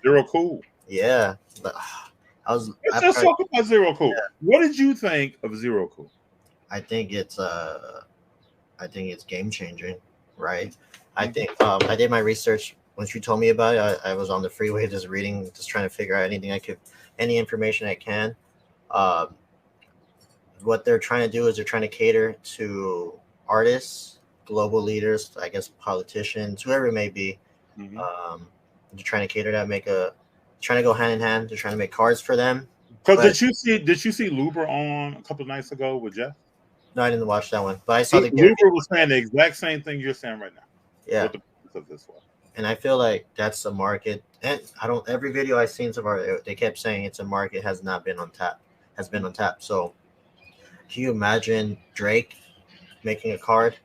Zero Cool. Yeah, but Let's just talk about Zero Cool. Yeah. What did you think of Zero Cool? I think it's game changing, right? I Mhm. think I did my research once you told me about it. I was on the freeway just reading, just trying to figure out any information I can. Um, what they're trying to do is they're trying to cater to artists, global leaders, I guess politicians, whoever it may be. Mhm. Um, they're trying to cater that, trying to go hand in hand. They're trying to make cards for them. Because But did you see Luber on a couple of nights ago with Jeff? no, I didn't watch that one. But I saw the Gary Vee Luber was one. saying the exact same thing you're saying right now. Yeah, What the purpose of this was. and I feel like that's the market. And I don't. Every video I've seen so far, they kept saying it's a market has not been on tap, has been on tap. So, can you imagine Drake making a card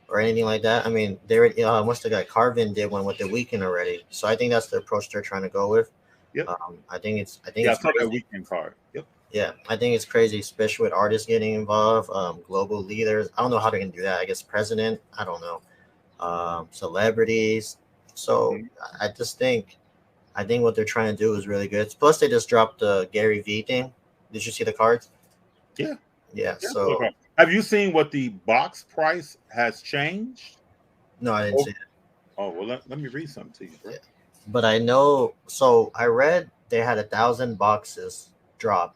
or anything like that? I mean, they already, once the guy Carvin did one with the weekend already. So I think that's the approach they're trying to go with. Yep. I think Yeah, I it's saw that crazy. weekend card. Yep. Yeah, I think it's crazy, especially with artists getting involved, global leaders. I don't know how they're gonna do that. I guess president. I don't know. Celebrities. So Mhm. I think what they're trying to do is really good. Plus, they just dropped the Gary V thing. Did you see the cards? Yeah. Yeah. Yeah. So, So okay. Have you seen what the box price has changed? no, I didn't Oh, see it. oh well, let me read something to you, bro. Yeah. But I know. So I read they had 1,000 boxes drop,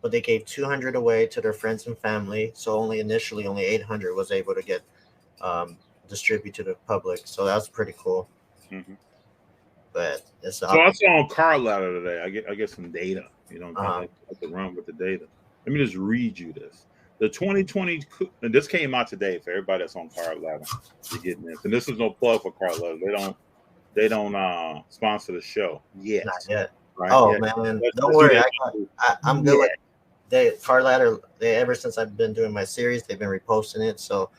but they gave 200 away to their friends and family. So only 800 was able to get um, distributed to the public. So that's pretty cool. Hmm. But it's So up. I saw on Car Ladder today. I get some data. Uh, I to run with the data. Let me just read you this. The 2020, and this came out today for everybody that's on Car Ladder. You're getting this, and this is no plug for Car Ladder. They don't sponsor the show yet, Not yet. right? Oh Yeah, man, don't let's do worry. that. I'm good Yeah, with they Far Ladder. They ever since I've been doing my series, they've been reposting it. So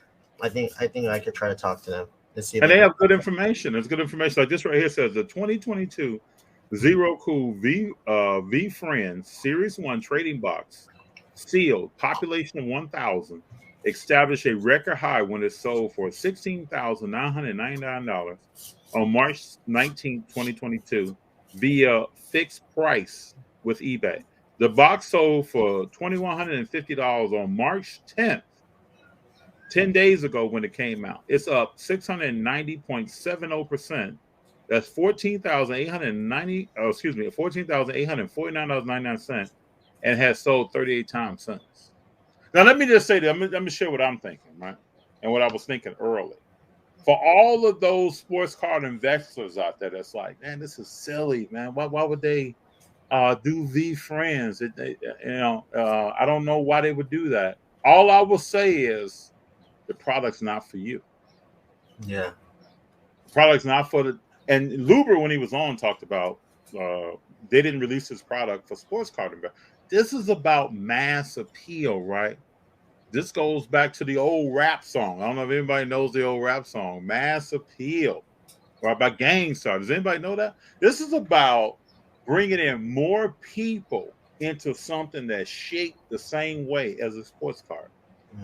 I think I could try to talk to them and see if and they they can. have good information. There's good information. Like this right here says the 2022 Zero Cool V Friends Series One Trading Box sealed population of 1,000 established a record high when it sold for $16,999 on March 19th, 2022 via fixed price with eBay. The box sold for $2,150 on March 10th, 10 days ago when it came out. It's up 690.70%. That's 14,890, excuse me, $14,849.99 and has sold 38 times since. Now, let me just say that, let me share what I'm thinking, right? And what I was thinking early. For all of those sports card investors out there that's like, man, this is silly, man. Why would they do V Friends? I don't know why they would do that. All I will say is the product's not for you. Yeah, The product's not for the. And Luber, when he was on, talked about they didn't release his product for sports card investors. This is about mass appeal, right? This goes back to the old rap song. I don't know if anybody knows the old rap song, Mass Appeal, or about Gang Starr. Does anybody know that? This is about bringing in more people into something that's shaped the same way as a sports card,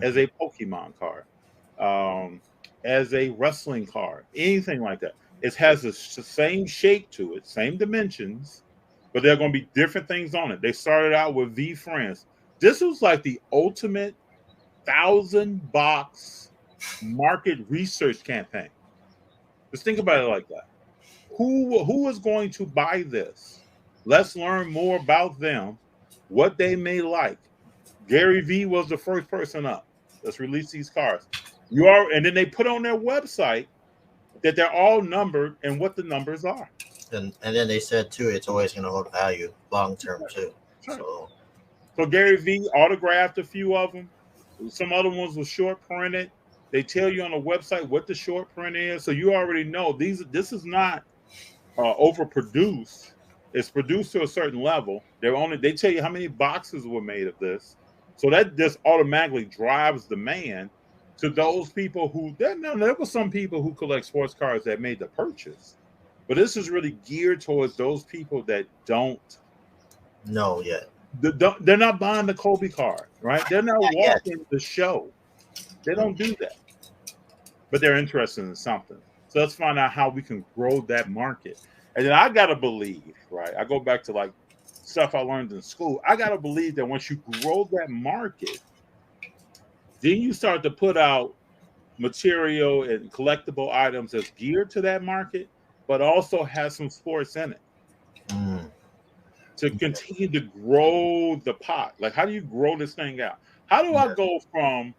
as hmm a Pokemon card, um, as a wrestling card, anything like that. It has the same shape to it, same dimensions, but there are going to be different things on it. They started out with V Friends. This was like the ultimate 1,000 box market research campaign. Just think about it like that. Who is going to buy this? Let's learn more about them, what they may like. Gary V was the first person up. Let's release these cards. And then they put on their website that they're all numbered and what the numbers are. and then they said too, it's always going to hold value long term too. That's right. So So Gary V autographed a few of them. Some other ones were short printed. They tell you on the website what the short print is, so you already know these. This is not overproduced. It's produced to a certain level. They tell you how many boxes were made of this, so that just automatically drives demand to those people who. Now there were some people who collect sports cards that made the purchase, but this is really geared towards those people that don't no, yet, they're not buying the Kobe card, right? They're not not yet. walking the show. They Mm. don't do that, but they're interested in something. So let's find out how we can grow that market. And then I gotta believe, right? I go back to like stuff I learned in school. I gotta believe that once you grow that market, then you start to put out material and collectible items that's geared to that market, but also has some sports in it Mm. to continue to grow the pot. Like, how do you grow this thing out? How do I Yeah. go from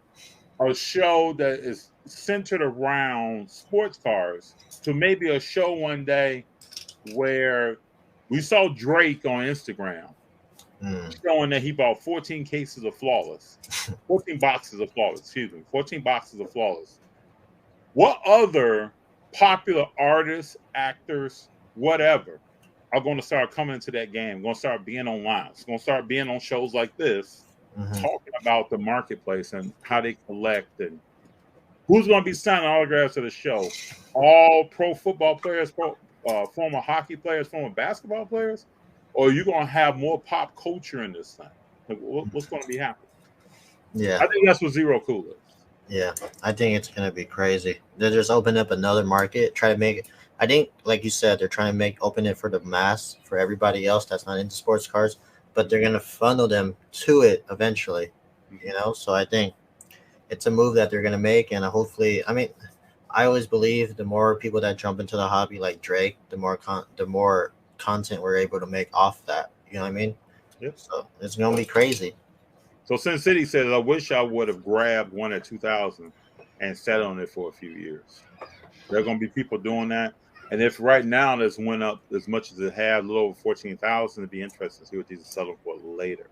a show that is centered around sports cars to maybe a show one day where we saw Drake on Instagram Mm. showing that he bought 14 cases of flawless, 14 boxes of flawless, excuse me, 14 boxes of flawless. What other popular artists, actors, whatever, are going to start coming into that game? Going to start being online. It's going to start being on shows like this, Hmm. talking about the marketplace and how they collect and who's going to be signing autographs at the show. All pro football players, former hockey players, former basketball players, or are you going to have more pop culture in this thing? Like, what's going to be happening? Yeah. I think that's what Zero Cool is. Yeah, I think it's gonna be crazy. They just open up another market, try to make it. I think, like you said, they're trying to open it for the mass for everybody else that's not into sports cars, but they're gonna funnel them to it eventually. Mm-hmm. You know, so I think it's a move that they're gonna make, and hopefully, I mean, I always believe the more people that jump into the hobby, like Drake, the more content we're able to make off that. You know what I mean? Yep. So it's gonna be crazy. So Sin City says, I wish I would have grabbed one at 2000 and sat on it for a few years. There are going to be people doing that. And if right now this went up as much as it had, a little over 14,000, it'd be interesting to see what these are selling for later.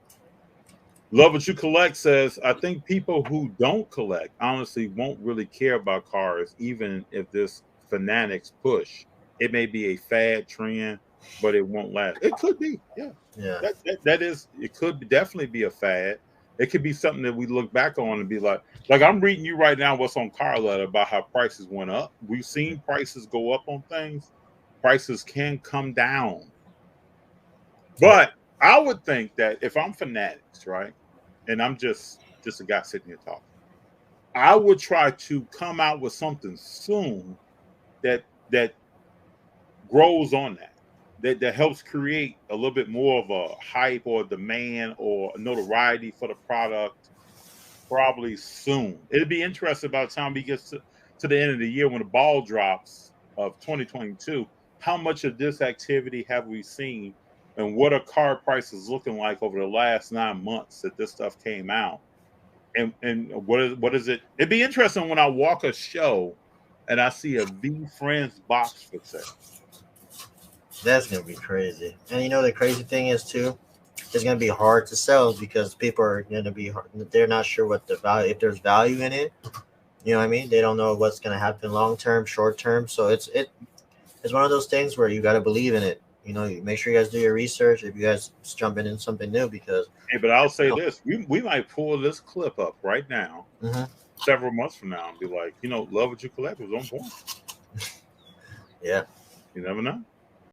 Love What You Collect says, I think people who don't collect honestly won't really care about cars, even if this fanatics push. It may be a fad trend, but it won't last. It could be, yeah. Yeah. That is, it could definitely be a fad. It could be something that we look back on and be like I'm reading you right now what's on Car Letter about how prices went up. We've seen prices go up on things. Prices can come down. Yeah. But I would think that if I'm fanatics, right, and I'm just a guy sitting here talking, I would try to come out with something soon that grows on that helps create a little bit more of a hype or demand or notoriety for the product probably soon. It'd be interesting by the time we get to the end of the year when the ball drops of 2022. How much of this activity have we seen, and what are car prices looking like over the last 9 months that this stuff came out? And what is it? It'd be interesting when I walk a show and I see a V Friends box for sale. That's gonna be crazy. And you know the crazy thing is too, it's gonna be hard to sell because people are gonna be they're not sure what the value if there's value in it. You know what I mean? They don't know what's gonna happen long term, short term. So it's one of those things where you gotta believe in it. You know, you make sure you guys do your research if you guys just jump in something new because Hey, but I'll you say know, this: we might pull this clip up right now, mhm, several months from now, and be like, Love What You Collect was on point. yeah, You never know.